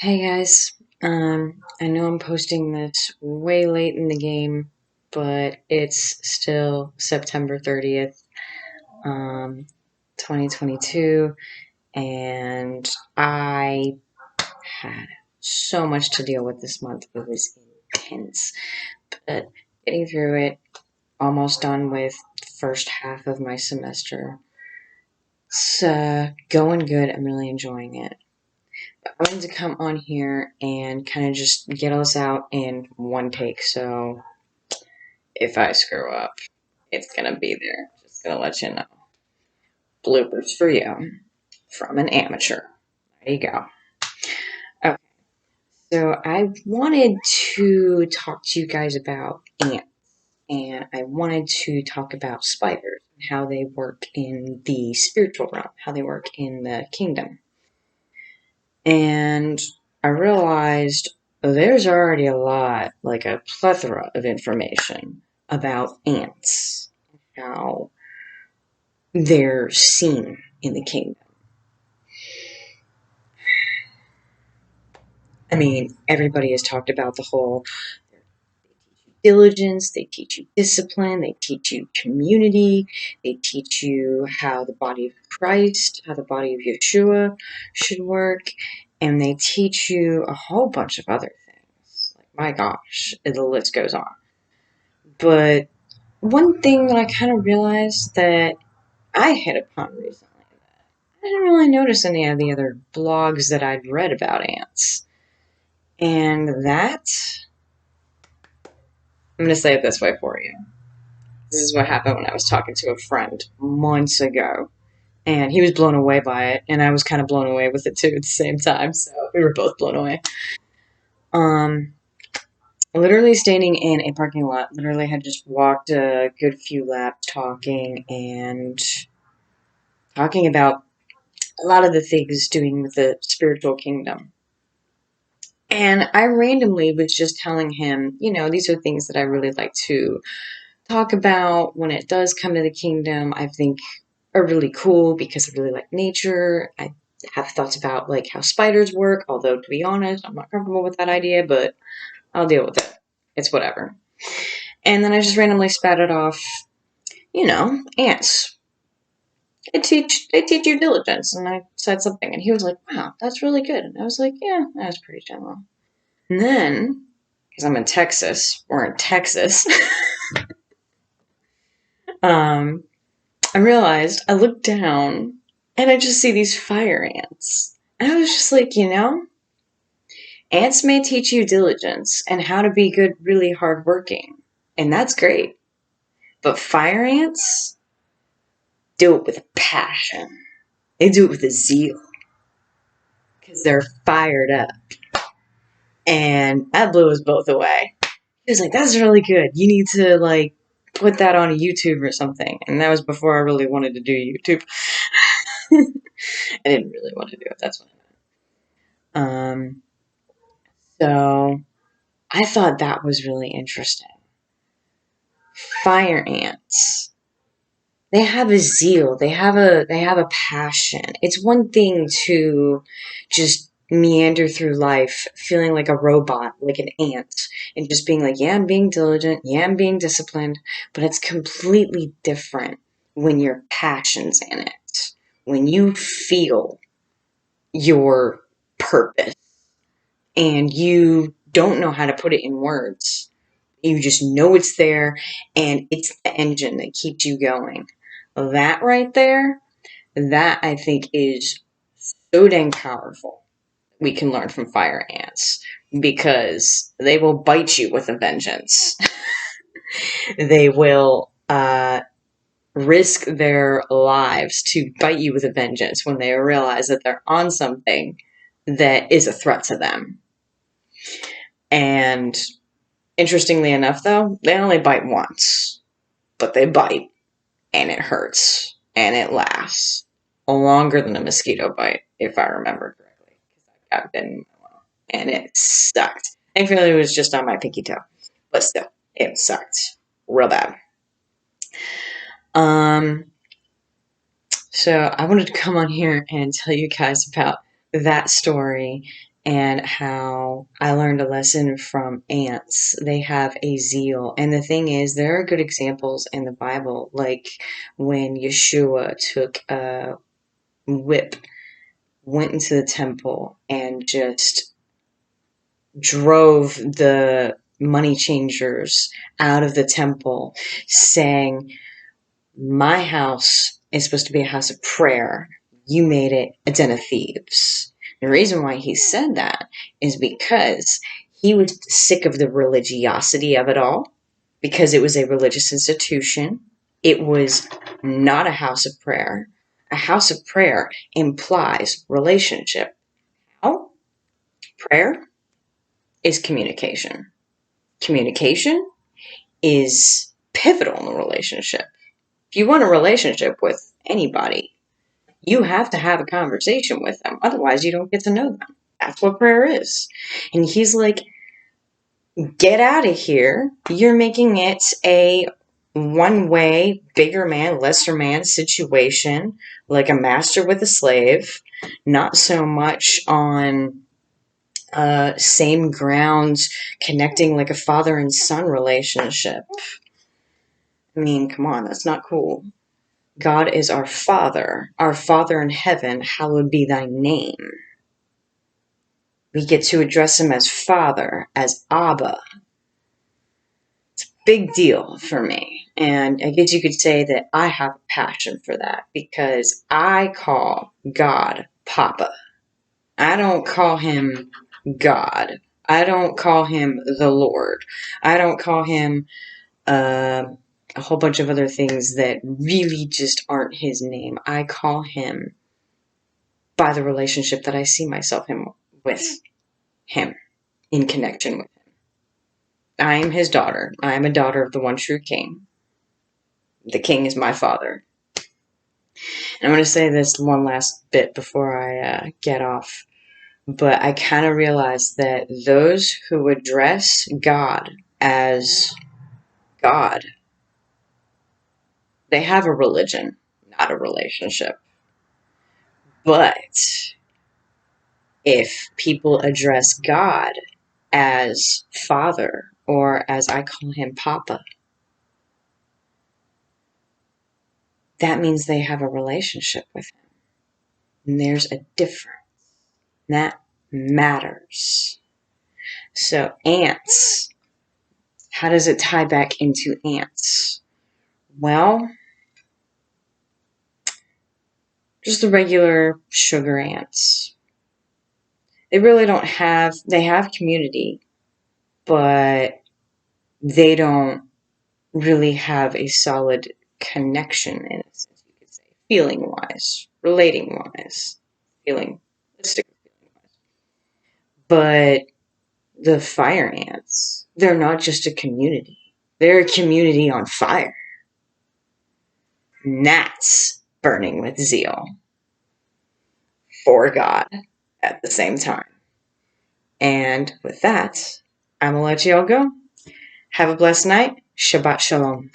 Hey guys, I know I'm posting this way late in the game, but it's still September 30th, um, 2022, and I had so much to deal with this month. It was intense, but getting through it, almost done with the first half of my semester. It's going good. I'm really enjoying it. I wanted to come on here and kind of just get us out in one take. So if I screw up, it's going to be there. Just going to let you know. Bloopers for you from an amateur. There you go. Okay. So I wanted to talk to you guys about ants. And I wanted to talk about spiders and how they work in the spiritual realm, how they work in the kingdom. And I realized there's already like a plethora of information about ants, how they're seen in the kingdom. I mean, everybody has talked about the whole diligence, they teach you discipline, they teach you community, they teach you how the body of Christ, how the body of Yeshua should work, and they teach you a whole bunch of other things. Like, my gosh, the list goes on. But one thing that I kind of realized that I hit upon recently, I didn't really notice any of the other blogs that I'd read about ants. And that, I'm going to say it this way for you. This is what happened when I was talking to a friend months ago. And he was blown away by it, and I was kind of blown away with it too at the same time. So we were both blown away. Um, Literally standing in a parking lot, literally had just walked a good few laps talking about a lot of the things doing with the spiritual kingdom. And I randomly was just telling him, these are things that I really like to talk about when it does come to the kingdom. I think are really cool because I really like nature. I have thoughts about like how spiders work, although to be honest, I'm not comfortable with that idea, but I'll deal with it. It's whatever. And then I just randomly spouted off, ants. They teach you diligence. And I said something, and he was like, "Wow, that's really good." And I was like, "Yeah, that's pretty general." And then, because I'm in Texas, we're in Texas, um, I realized I looked down and I just see these fire ants. And I was just like, ants may teach you diligence and how to be good, really hardworking. And that's great. But fire ants do it with a passion. They do it with a zeal because they're fired up. And that blew us both away. He was like, "That's really good. You need to like put that on YouTube or something." And that was before I really wanted to do YouTube. I didn't really want to do it. That's what I meant. So I thought that was really interesting. Fire ants. They have a zeal. They have a passion. It's one thing to just meander through life feeling like a robot, like an ant, and just being like, "Yeah, I'm being diligent. Yeah, I'm being disciplined." But it's completely different when your passion's in it. When you feel your purpose and you don't know how to put it in words. You just know it's there and it's the engine that keeps you going. That right there, that I think is so dang powerful. We can learn from fire ants because they will bite you with a vengeance. They will risk their lives to bite you with a vengeance when they realize that they're on something that is a threat to them. And interestingly enough, though, they only bite once, but they bite, and it hurts, and it lasts longer than a mosquito bite, if I remember correctly, because I got bitten, and it sucked. Thankfully, it was just on my pinky toe, but still, it sucked real bad. Um, so I wanted to come on here and tell you guys about that story and how I learned a lesson from ants. They have a zeal. And the thing is, there are good examples in the Bible, like when Yeshua took a whip, went into the temple, and just drove the money changers out of the temple, saying, "My house is supposed to be a house of prayer. You made it a den of thieves." The reason why he said that is because he was sick of the religiosity of it all, because it was a religious institution. It was not a house of prayer. A house of prayer implies relationship. How? Prayer is communication. Communication is pivotal in a relationship. If you want a relationship with anybody, you have to have a conversation with them. Otherwise, you don't get to know them. That's what prayer is. And he's like, get out of here. You're making it a one-way, bigger man, lesser man situation, like a master with a slave, not so much on same grounds, connecting like a father and son relationship. I mean, come on, that's not cool. God is our Father in heaven, hallowed be thy name. We get to address him as Father, as Abba. It's a big deal for me. And I guess you could say that I have a passion for that because I call God Papa. I don't call him God. I don't call him the Lord. I don't call him a whole bunch of other things that really just aren't his name. I call him by the relationship that I see myself with him, in connection with him. I am his daughter. I am a daughter of the one true king. The king is my father. And I'm going to say this one last bit before I get off. But I kind of realized that those who address God as God, they have a religion, not a relationship. But if people address God as Father, or as I call him, Papa, that means they have a relationship with him. And there's a difference. That matters. So ants, how does it tie back into ants? Well, just the regular sugar ants. They really don't have, they have community, but they don't really have a solid connection in a sense, you could say, feeling wise, relating wise, feeling, let's stick with feeling wise. But the fire ants, they're not just a community, they're a community on fire. And that's burning with zeal for God at the same time. And with that, I'm gonna let y'all go. Have a blessed night. Shabbat Shalom.